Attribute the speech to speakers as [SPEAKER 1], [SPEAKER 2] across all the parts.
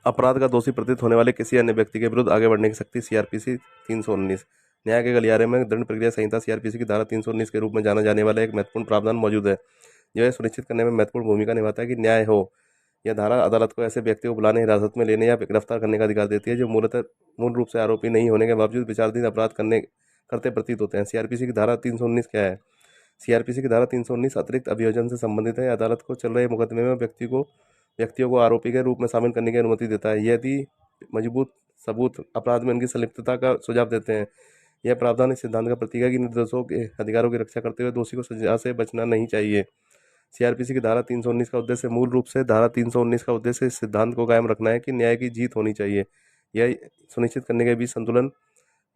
[SPEAKER 1] अपराध का दोषी प्रतीत होने वाले किसी अन्य व्यक्ति के विरुद्ध आगे बढ़ने की शक्ति सीआरपीसी 319। न्याय के गलियारे में दंड प्रक्रिया संहिता सीआरपीसी की धारा 319 के रूप में जाना जाने वाला एक महत्वपूर्ण प्रावधान मौजूद है जो यह सुनिश्चित करने में महत्वपूर्ण भूमिका निभाता है कि न्याय हो। यह धारा अदालत को ऐसे व्यक्ति को बुलाने, हिरासत में लेने या गिरफ्तार करने का अधिकार देती है जो मूल रूप से आरोपी नहीं होने के बावजूद विचाराधीन अपराध करते प्रतीत होते हैं। सीआरपीसी की धारा 319 क्या है? सीआरपीसी की धारा 319 अतिरिक्त अभियोजन से संबंधित है। अदालत को चल रहे मुकदमे में व्यक्तियों को आरोपी के रूप में शामिल करने की अनुमति देता है यदि मजबूत सबूत अपराध में उनकी संलिप्तता का सुझाव देते हैं। यह प्रावधान इस सिद्धांत का प्रतीक है कि निर्दोषों के अधिकारों की रक्षा करते हुए दोषी को सजा से बचना नहीं चाहिए। सीआरपीसी की धारा 319 का उद्देश्य मूल रूप से धारा 319 का उद्देश्य इस सिद्धांत को कायम रखना है कि न्याय की जीत होनी चाहिए। यह सुनिश्चित करने के बीच संतुलन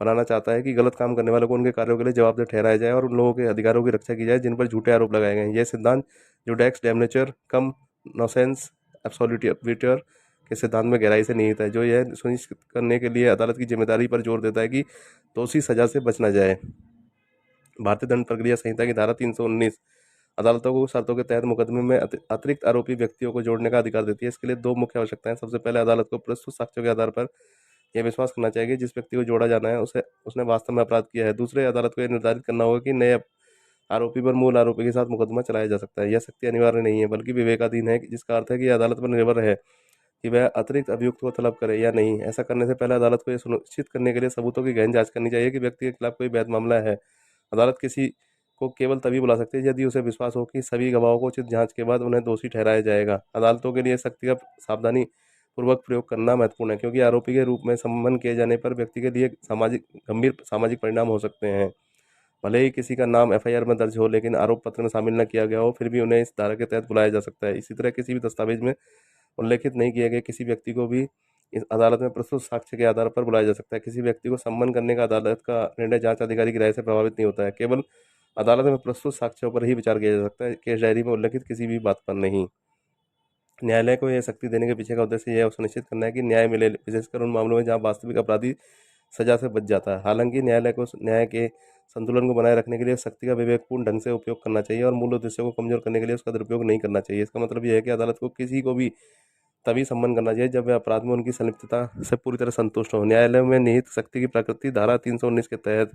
[SPEAKER 1] बनाना चाहता है कि गलत काम करने वालों को उनके कार्यों के लिए जवाबदेह ठहराया जाए और उन लोगों के अधिकारों की रक्षा की जाए जिन पर झूठे आरोप लगाए गए हैं। यह सिद्धांत जुडेक्स डैमनेचर कम नोसेंस एब्सोल्यूटर के सिद्धांत में गहराई से निहित है जो यह सुनिश्चित करने के लिए अदालत की जिम्मेदारी पर जोर देता है कि दोषी सजा से बच न जाए। भारतीय दंड प्रक्रिया संहिता की धारा 319 अदालतों को शर्तों के तहत मुकदमे में अतिरिक्त आरोपी व्यक्तियों को जोड़ने का अधिकार देती है। इसके लिए दो मुख्य आवश्यकताएं। सबसे पहले अदालत को प्रस्तुत साक्ष्यों के आधार पर यह विश्वास करना चाहिए कि जिस व्यक्ति को जोड़ा जाना है उसने वास्तव में अपराध किया है। दूसरे, अदालत को यह निर्धारित करना होगा कि नए आरोपी पर मूल आरोपी के साथ मुकदमा चलाया जा सकता है। यह शक्ति अनिवार्य नहीं है बल्कि विवेकाधीन है जिसका अर्थ है कि अदालत पर निर्भर है कि वह अतिरिक्त अभियुक्त को तलब करे या नहीं। ऐसा करने से पहले अदालत को यह सुनिश्चित करने के लिए सबूतों की गहन जांच करनी चाहिए कि व्यक्ति के खिलाफ कोई वैध मामला है। अदालत किसी को केवल तभी बुला सकती है यदि उसे विश्वास हो कि सभी गवाहों को उचित जांच के बाद उन्हें दोषी ठहराया जाएगा। अदालतों के लिए शक्ति का सावधानी पूर्वक प्रयोग करना महत्वपूर्ण है क्योंकि आरोपी के रूप में सम्मान किए जाने पर व्यक्ति के लिए गंभीर सामाजिक परिणाम हो सकते हैं। भले ही किसी का नाम एफआईआर में दर्ज हो लेकिन आरोप पत्र में शामिल न किया गया हो, फिर भी उन्हें इस धारा के तहत बुलाया जा सकता है। इसी तरह किसी भी दस्तावेज में उल्लेखित नहीं किए गए किसी व्यक्ति को भी इस अदालत में प्रस्तुत साक्ष्य के आधार पर बुलाया जा सकता है। किसी व्यक्ति को सम्मान करने का अदालत का निर्णय जांच अधिकारी की राय से प्रभावित नहीं होता है। केवल अदालत में प्रस्तुत साक्ष्यों पर ही विचार किया जा सकता है, केस डायरी में उल्लेखित किसी भी बात पर नहीं। न्यायालय को यह शक्ति देने के पीछे का उद्देश्य यह सुनिश्चित करना है कि न्याय मिले, विशेषकर उन मामलों में जहां वास्तविक अपराधी सजा से बच जाता है। हालांकि न्यायालय को न्याय के संतुलन को बनाए रखने के लिए शक्ति का विवेकपूर्ण ढंग से उपयोग करना चाहिए और मूल उद्देश्यों को कमजोर करने के लिए उसका दुरुपयोग नहीं करना चाहिए। इसका मतलब यह है कि अदालत को किसी को भी तभी सम्मान करना चाहिए जब वह अपराध में उनकी संलिप्तता से पूरी तरह संतुष्ट हो। न्यायालय में निहित शक्ति की प्रकृति धारा 319 के तहत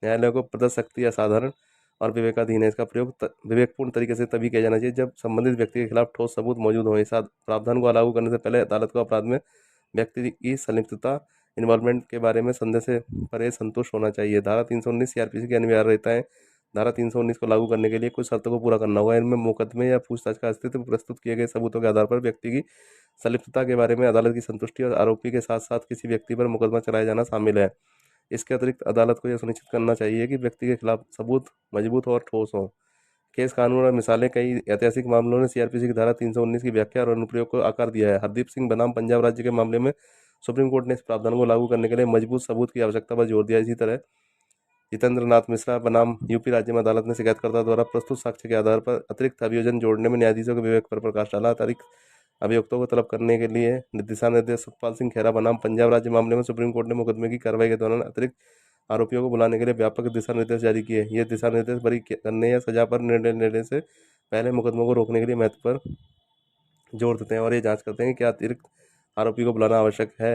[SPEAKER 1] न्यायालय को प्रदत्त शक्ति असाधारण और विवेकाधीन है। इसका प्रयोग विवेकपूर्ण तरीके से तभी किया जाना चाहिए जब संबंधित व्यक्ति के खिलाफ ठोस सबूत मौजूद हो। इस प्रावधान को लागू करने से पहले अदालत को अपराध में व्यक्ति की संलिप्तता इन्वॉल्वमेंट के बारे में संदेह से परे संतुष्ट होना चाहिए। धारा 319 सीआरपीसी की अनिवार्यताएं। धारा 319 को लागू करने के लिए कुछ शर्तों को पूरा करना होगा। इनमें मुकदमे या पूछताछ का अस्तित्व, प्रस्तुत किए गए सबूतों के आधार पर व्यक्ति की संलिप्तता के बारे में अदालत की संतुष्टि और आरोपी के साथ साथ किसी व्यक्ति पर मुकदमा चलाया जाना शामिल है। इसके अतिरिक्त अदालत को यह सुनिश्चित करना चाहिए कि व्यक्ति के खिलाफ सबूत मजबूत और ठोस हों। केस कानून और मिसालें। कई ऐतिहासिक मामलों ने सीआरपीसी की धारा 319 की व्याख्या और अनुप्रयोग को आकार दिया है। हरदीप सिंह बनाम पंजाब राज्य के मामले में सुप्रीम कोर्ट ने इस प्रावधान को लागू करने के लिए मजबूत सबूत की आवश्यकता पर जोर दिया। इसी तरह जितेंद्र नाथ मिश्रा बनाम यूपी राज्य में अदालत ने शिकायतकर्ता द्वारा प्रस्तुत साक्ष्य के आधार पर अतिरिक्त अभियोजन जोड़ने में न्यायाधीशों के विवेक पर प्रकाश डाला। अतिरिक्त अभियुक्तों को तलब करने के लिए दिशा निर्देश। सतपाल सिंह खेरा बनाम पंजाब राज्य मामले में सुप्रीम कोर्ट ने मुकदमे की कार्रवाई के दौरान अतिरिक्त आरोपियों को बुलाने के लिए व्यापक दिशा निर्देश जारी किए। ये दिशा निर्देश बरी करने या सजा पर निर्णय लेने से पहले मुकदमों को रोकने के लिए महत्व पर जोर देते हैं और ये जांच करते हैं कि क्या अतिरिक्त आरोपी को बुलाना आवश्यक है